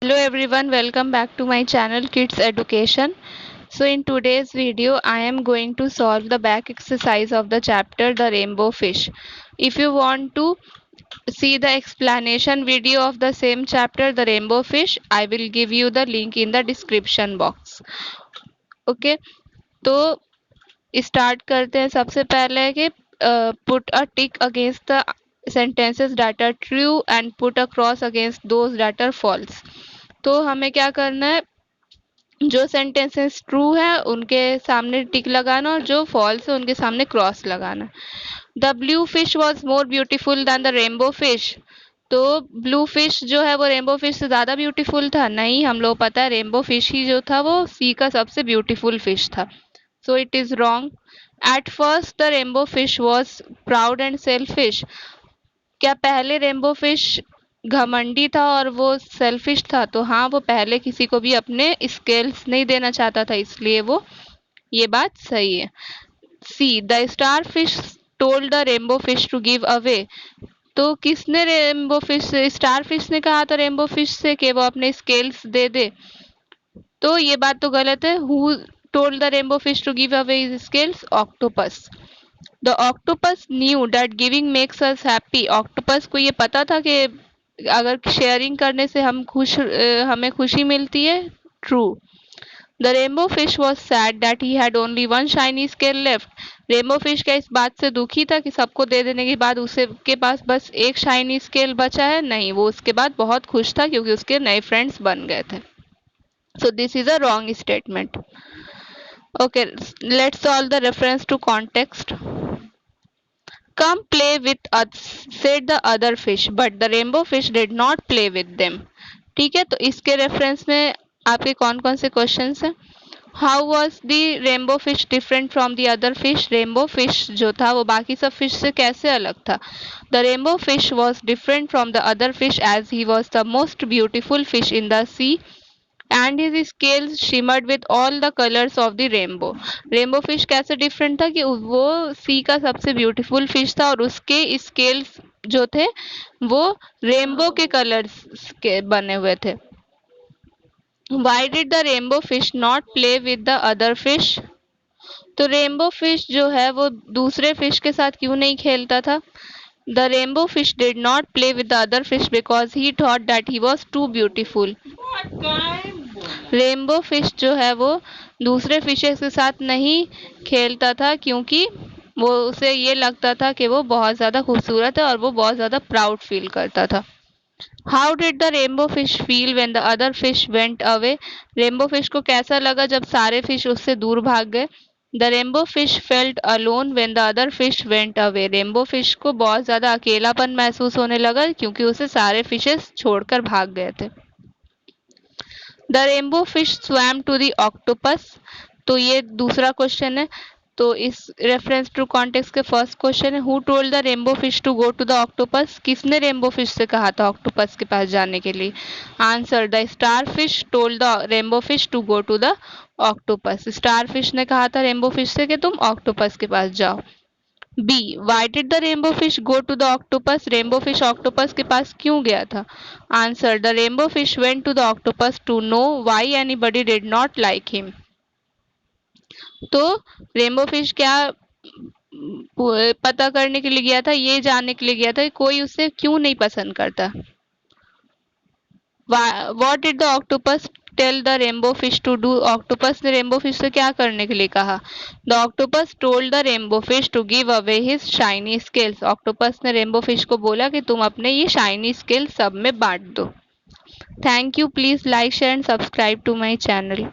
Hello everyone, welcome back to my channel Kids Education. So in today's video I am going to solve the back exercise of the chapter The Rainbow Fish. If you want to see the explanation video of the same chapter The Rainbow Fish, I will give you the link in the description box. Okay, तो start करते हैं। सबसे पहले कि put a tick against the sentences that are true and put a cross against those that are false. तो हमें क्या करना है, जो सेंटेंसेस ट्रू है उनके सामने टिक लगाना और जो फॉल्स है उनके सामने क्रॉस लगाना। The blue fish was more beautiful than the rainbow fish. तो ब्लू फिश जो है वो रेनबो फिश से ज़्यादा ब्यूटीफुल था? नहीं, हम लोग पता है रेनबो फिश ही जो था वो सी का सबसे ब्यूटीफुल फिश था। So it is wrong. At first the rainbow fish was proud and selfish. क्या पहले रेनबो फिश घमंडी था और वो सेल्फिश था? तो हाँ, वो पहले किसी को भी अपने स्केल्स नहीं देना चाहता था, इसलिए वो ये बात सही है। C the starfish told the rainbow fish to give away. तो किसने रेनबो फिश से, स्टार फिश ने कहा था रेनबो फिश से कि वो अपने स्केल्स दे दे? तो ये बात तो गलत है। Who told the rainbow fish to give away his scales? Octopus. The octopus knew that giving makes us happy. Octopus को ये पता था कि अगर शेयरिंग करने से हमें खुशी मिलती है। True. The rainbow fish was sad that he had only one shiny scale left. Rainbow fish क्या इस बात से दुखी था कि सबको दे देने के बाद उसे के पास बस एक शाइनी स्केल बचा है? नहीं, वो उसके बाद बहुत खुश था क्योंकि उसके नए फ्रेंड्स बन गए थे। So this is a wrong statement. Okay, let's solve the reference to context. Come play with us, said the other fish, but the rainbow fish did not play with them. ठीक है, तो इसके reference में आपके कौन कौन से questions हैं? How was the rainbow fish different from the other fish. Rainbow fish जो था वो बाकी सब फिश से कैसे अलग था? The rainbow fish was different from the other fish as he was the most beautiful fish in the sea and his scales shimmered with all the colours of the rainbow. Rainbow fish कैसे different था कि वो सी का सबसे beautiful fish था और उसके scales जो थे वो रेनबो के कलर्स के बने हुए थे। Y did the rainbow fish not play with the other fish. तो रेनबो फिश जो है वो दूसरे फिश के साथ क्यों नहीं खेलता था? The rainbow fish did not play with the other fish because he thought that he was too beautiful. Rainbow fish जो है वो दूसरे फिशेस के साथ नहीं खेलता था क्योंकि वो उसे ये लगता था कि वो बहुत ज़्यादा खूबसूरत है और वो बहुत ज़्यादा प्राउड फील करता था। How did the rainbow fish feel when the other fish went away. Rainbow fish को कैसा लगा जब सारे फिश उससे दूर भाग गए? The rainbow fish felt alone when the other fish went away. Rainbow fish को बहुत ज़्यादा अकेलापन महसूस होने लगा क्योंकि उसे सारे फिशेस छोड़कर भाग गए थे। The rainbow fish swam to the octopus. तो ये दूसरा क्वेश्चन है। तो इस रेफरेंस टू कॉन्टेक्स्ट के फर्स्ट क्वेश्चन है who told the rainbow fish to go to the octopus. किसने रेनबो फिश से कहा था ऑक्टोपस के पास जाने के लिए? Answer the starfish told the rainbow fish to go to the octopus. Starfish ने कहा था रेनबो फिश से कि तुम ऑक्टोपस के पास जाओ। B why did the rainbow fish go to the octopus. Rainbow fish octopus के पास क्यों गया था? Answer the rainbow fish went to the octopus to know why anybody did not like him. तो रेनबो फिश क्या पता करने के लिए गया था? ये जानने के लिए गया था कि कोई उसे क्यों नहीं पसंद करता। What did the octopus tell the rainbow fish to do. Octopus ने रेनबो फिश से क्या करने के लिए कहा? The octopus told the rainbow fish to give away his shiny scales. Octopus ने रेनबो फिश को बोला कि तुम अपने ये शाइनी स्केल्स सब में बांट दो। Thank you. Please like share and subscribe to my channel.